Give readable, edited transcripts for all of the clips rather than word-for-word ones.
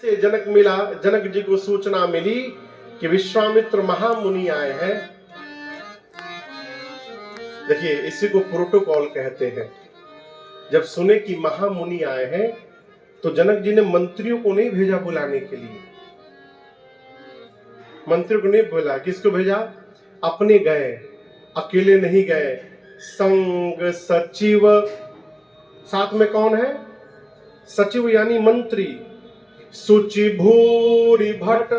जैसे जनक जी को सूचना मिली कि विश्वामित्र महामुनि आए हैं। देखिए, इसी को प्रोटोकॉल कहते हैं। जब सुने कि महामुनि आए हैं तो जनक जी ने मंत्रियों को नहीं भेजा बुलाने के लिए, मंत्रियों को नहीं बोला, किसको भेजा? अपने गए, अकेले नहीं गए, संग सचिव, साथ में कौन है? सचिव यानी मंत्री, सुचि भूरि भट्ट,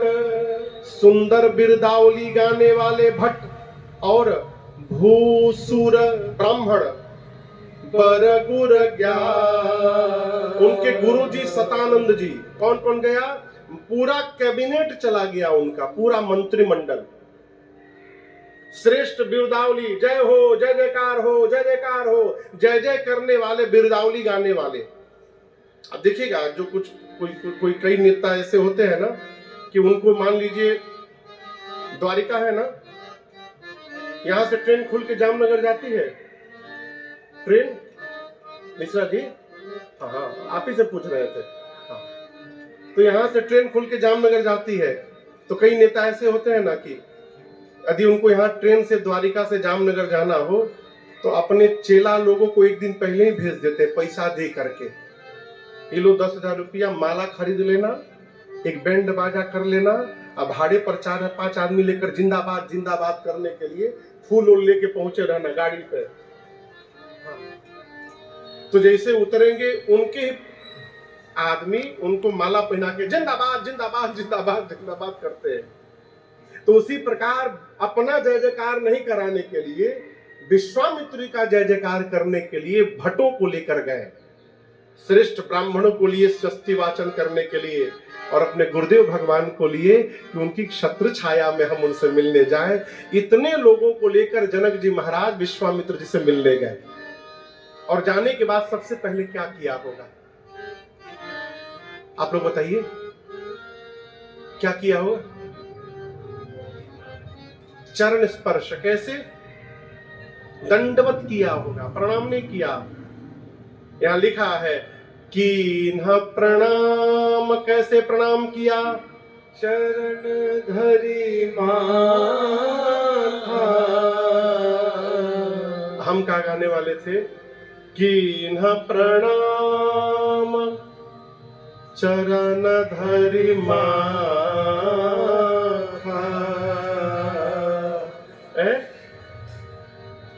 सुंदर बिरदावली गाने वाले भट्ट, और भूसुर ब्राह्मण, बरगुर ज्ञान। उनके गुरु जी सतानंद जी। कौन कौन गया? पूरा कैबिनेट चला गया, उनका पूरा मंत्रिमंडल। श्रेष्ठ बिरदावली, जय हो, जय जयकार हो, जय जयकार हो, जय जय करने वाले, बिरदावली गाने वाले। अब देखिएगा, जो कुछ कोई कई नेता ऐसे होते हैं ना कि उनको, मान लीजिए द्वारिका है ना, यहां से ट्रेन खुल के जामनगर जाती है, ट्रेन मिश्रा जी, हाँ आप ही से पूछ रहे थे, हाँ। तो यहां से ट्रेन खुल के जामनगर जाती है, तो कई नेता ऐसे होते हैं ना कि यदि उनको यहाँ ट्रेन से द्वारिका से जामनगर जाना हो तो अपने चेला लोगों को एक दिन पहले ही भेज देते, पैसा दे करके, ये लो 10,000 रुपया, माला खरीद लेना, एक बैंड बाजा कर लेना, अब भाड़े पर 4-5 आदमी लेकर जिंदाबाद जिंदाबाद करने के लिए फूल उल लेके पहुंचे रहना गाड़ी पे। तो जैसे उतरेंगे उनके ही आदमी उनको माला पहना के जिंदाबाद जिंदाबाद जिंदाबाद जिंदाबाद करते हैं। तो उसी प्रकार अपना जय जयकार नहीं कराने के लिए, विश्वामित्री का जय जयकार करने के लिए भट्टों को लेकर गए, श्रेष्ठ ब्राह्मणों को लिए स्वस्ति वाचन करने के लिए, और अपने गुरुदेव भगवान को लिए कि उनकी क्षत्र छाया में हम उनसे मिलने जाएं। इतने लोगों को लेकर जनक जी महाराज विश्वामित्र जी से मिलने गए। और जाने के बाद सबसे पहले क्या किया होगा, आप लोग बताइए, क्या किया होगा? चरण स्पर्श, कैसे? दंडवत किया होगा, प्रणाम नहीं किया। यहां लिखा है कि इन्ह प्रणाम, कैसे प्रणाम किया? चरण धरि माथा। हम क्या गाने वाले थे कि इन्ह प्रणाम चरण धरि माथा।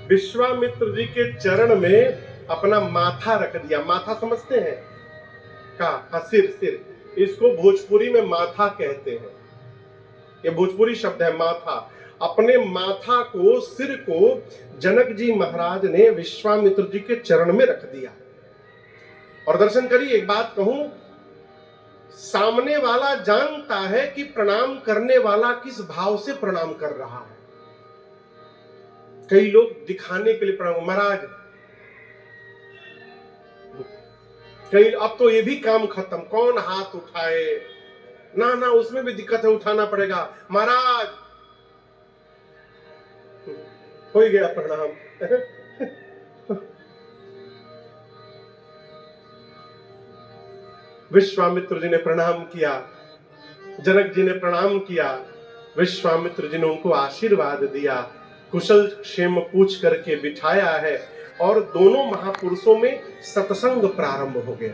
विश्वामित्र जी के चरण में अपना माथा रख दिया। माथा समझते हैं का? हाँ, सिर। इसको भोजपुरी में माथा कहते हैं, ये भोजपुरी शब्द है माथा। अपने माथा को, सिर को जनक जी महाराज ने विश्वामित्र जी के चरण में रख दिया। और दर्शन करिए, एक बात कहूं, सामने वाला जानता है कि प्रणाम करने वाला किस भाव से प्रणाम कर रहा है। कई लोग दिखाने के लिए प्रणाम, महाराज, कई, अब तो ये भी काम खत्म, कौन हाथ उठाए ना, उसमें भी दिक्कत है, उठाना पड़ेगा, महाराज हो ही गया प्रणाम। विश्वामित्र जी ने प्रणाम किया, जनक जी ने प्रणाम किया, विश्वामित्र जी ने उनको आशीर्वाद दिया, कुशल क्षेम पूछ करके बिठाया है, और दोनों महापुरुषों में सत्संग प्रारंभ हो गया।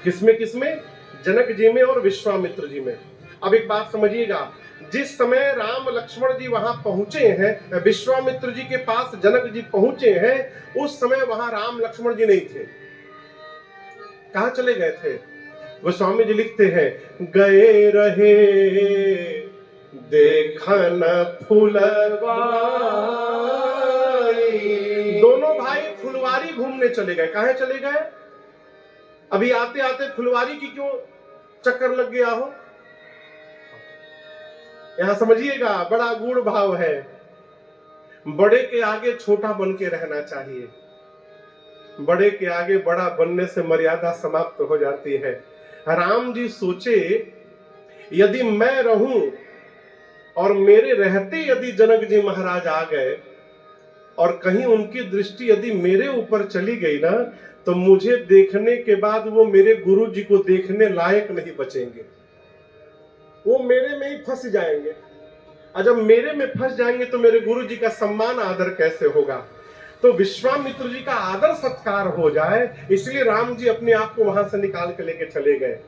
किसमें? जनक जी में और विश्वामित्र जी में। अब एक बात समझिएगा, जिस समय राम लक्ष्मण जी वहां पहुंचे हैं, विश्वामित्र जी के पास जनक जी पहुंचे हैं, उस समय वहां राम लक्ष्मण जी नहीं थे। कहां चले गए थे? गोस्वामी जी लिखते हैं, गए रहे देखन फुलवारी। दोनों भाई फुलवारी घूमने चले गए। कहां चले गए? अभी आते आते फुलवारी की क्यों चक्कर लग गया हो? यहां समझिएगा, बड़ा गूढ़ भाव है। बड़े के आगे छोटा बन के रहना चाहिए, बड़े के आगे बड़ा बनने से मर्यादा समाप्त हो जाती है। राम जी सोचे, यदि मैं रहूं और मेरे रहते यदि जनक जी महाराज आ गए और कहीं उनकी दृष्टि यदि मेरे ऊपर चली गई ना, तो मुझे देखने के बाद वो मेरे गुरु जी को देखने लायक नहीं बचेंगे। वो मेरे में ही फंस जाएंगे, और जब मेरे में फंस जाएंगे तो मेरे गुरु जी का सम्मान आदर कैसे होगा। तो विश्वामित्र जी का आदर सत्कार हो जाए, इसलिए राम जी अपने आप को वहां से निकाल के लेके चले गए।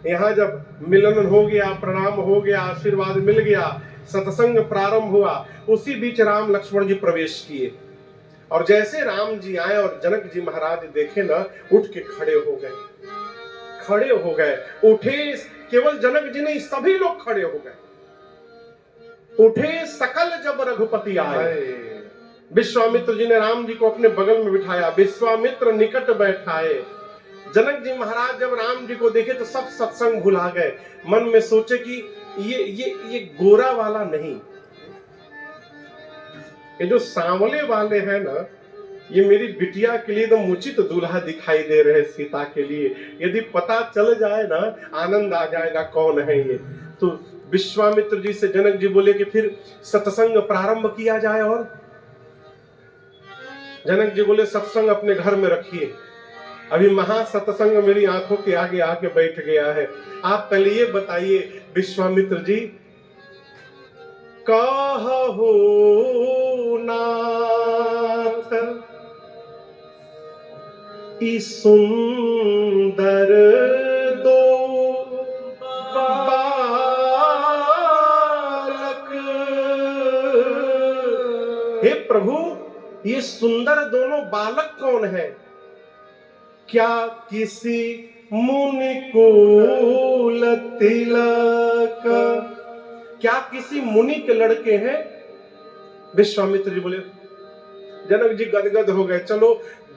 यहाँ जब मिलन हो गया, प्रणाम हो गया, आशीर्वाद मिल गया, सत्संग प्रारंभ हुआ, उसी बीच राम लक्ष्मण जी प्रवेश किए। और जैसे राम जी आए और जनक जी महाराज देखे ना, उठ के खड़े हो गए, खड़े हो गए। उठे केवल जनक जी नहीं, सभी लोग खड़े हो गए। उठे सकल जब रघुपति आए। विश्वामित्र जी ने राम जी को अपने बगल में बिठाया, विश्वामित्र निकट बैठाए। जनक जी महाराज जब राम जी को देखे तो सब सत्संग भुला गए, मन में सोचे कि ये गोरा वाला नहीं, ये जो सांवले वाले हैं ना, ये मेरी बिटिया के लिए एकदम उचित दूल्हा दिखाई दे रहे सीता के लिए। यदि पता चल जाए ना, आनंद आ जाएगा कौन है ये। तो विश्वामित्र जी से जनक जी बोले कि फिर सत्संग प्रारंभ किया जाए। और जनक जी बोले सत्संग अपने घर में रखिए, अभी महा सत्संग मेरी आंखों के आगे आके बैठ गया है। आप पहले ये बताइए विश्वामित्र जी, कहो नाथ इस सुंदर दो बालक, हे प्रभु ये सुंदर दोनों बालक कौन है? क्या किसी मुनि कुल तिलक, क्या किसी मुनि के लड़के हैं? विश्वामित्र जी बोले, जनक जी गदगद हो गए। चलो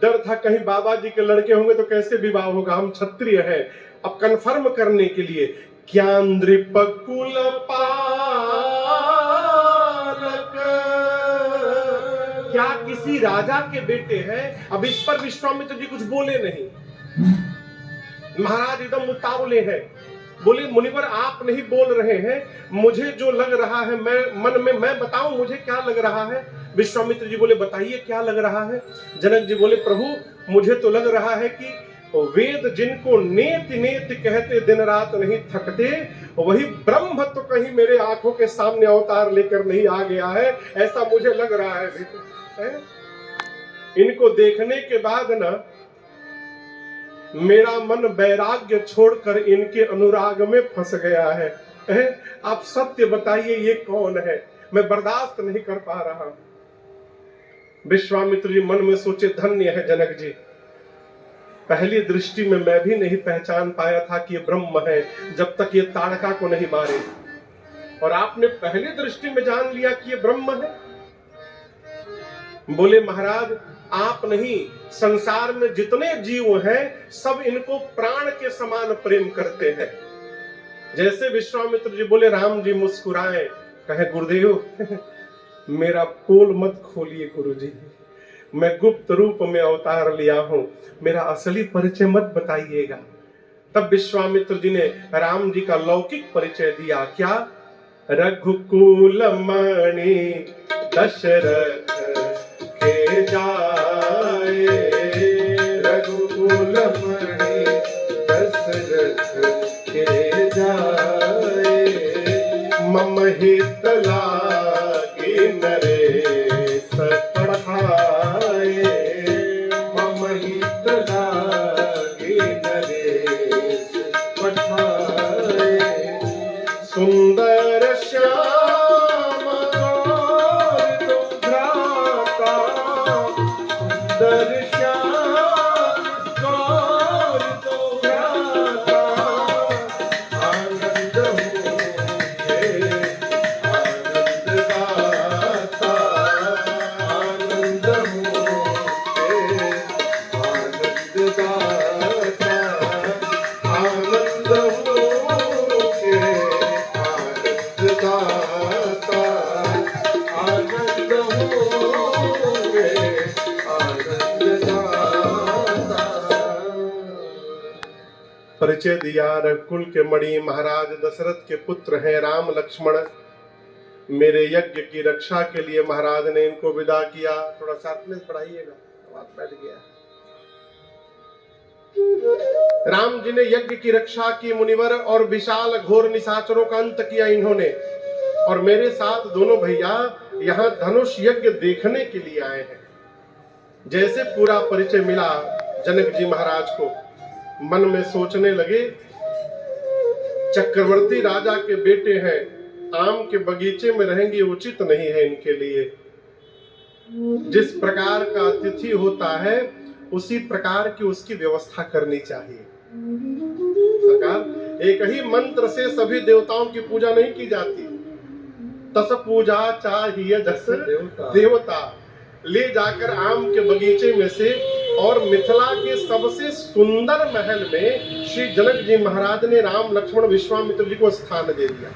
डर था कहीं बाबा जी के लड़के होंगे तो कैसे विवाह होगा, हम क्षत्रिय हैं। अब कंफर्म करने के लिए, क्या नृपकुल पालक, क्या किसी राजा के बेटे हैं? अब इस पर विश्वामित्र जी कुछ बोले नहीं। महाराज एकदम उतावले हैं, बोले मुनिवर आप नहीं बोल रहे हैं, मुझे जो लग रहा है मैं मन में मैं बताऊं मुझे क्या लग रहा है। विश्वामित्र जी बोले बताइए क्या लग रहा है। जनक जी बोले प्रभु मुझे तो लग रहा है कि वेद जिनको नेति नेति कहते दिन रात नहीं थकते, वही ब्रह्म तो कहीं मेरे आंखों के सामने अवतार लेकर नहीं आ गया है, ऐसा मुझे लग रहा है। इनको देखने के बाद ना मेरा मन वैराग्य छोड़कर इनके अनुराग में फंस गया है। आप सत्य बताइए ये कौन है, मैं बर्दाश्त नहीं कर पा रहा। विश्वामित्र जी मन में सोचे धन्य है जनक जी, पहली दृष्टि में मैं भी नहीं पहचान पाया था कि ये ब्रह्म है जब तक ये ताड़का को नहीं मारे, और आपने पहली दृष्टि में जान लिया कि ये ब्रह्म है। बोले महाराज आप नहीं, संसार में जितने जीव हैं सब इनको प्राण के समान प्रेम करते हैं। जैसे विश्वामित्र जी बोले राम जी मुस्कुराए, कहे गुरुदेव मेरा पोल मत खोलिए गुरुजी, मैं गुप्त रूप में अवतार लिया हूं, मेरा असली परिचय मत बताइएगा। तब विश्वामित्र जी ने राम जी का लौकिक परिचय दिया। क्या? रघुकुल मणि दशरथ के जाए, रघुकुल मणि दशरथ के जाए, मम हित लागे नरेश पढ़ाए, मम हित लागे नरेश पढ़ाए, सुंदर श्याम गौर भ्राता, सुंदर श्याम गौर भ्राता, आनंद होंगे आनंद दाता, आनंद होंगे आनंद दाता, आनंद होंगे आनंद दाता, आनंद होंगे आनंद दाता। परिचय दिया, रघुकुल के मणि महाराज दशरथ के पुत्र हैं राम लक्ष्मण। मेरे यज्ञ की रक्षा के लिए महाराज ने इनको विदा किया। थोड़ा शार्पनेस बढ़ाइएगा, आवाज बैठ गया। राम जी ने यज्ञ की रक्षा की मुनिवर, और विशाल घोर निशाचरों का अंत किया इन्होंने। और मेरे साथ दोनों भैया यहाँ धनुष यज्ञ देखने के लिए आए हैं। जैसे पूरा परिचय मिला जनक जी महाराज को, मन में सोचने लगे, चक्रवर्ती राजा के बेटे हैं, आम के बगीचे में रहेंगे उचित नहीं है इनके लिए। जिस प्रकार का अतिथि होता है उसी प्रकार की उसकी व्यवस्था करनी चाहिए। सरकार, एक ही मंत्र से सभी देवताओं की पूजा नहीं की जाती। तस पूजा चाहिए जस देवता। ले जाकर आम के बगीचे में से और मिथिला के सबसे सुंदर महल में श्री जनक जी महाराज ने राम लक्ष्मण विश्वामित्र जी को स्थान दे दिया।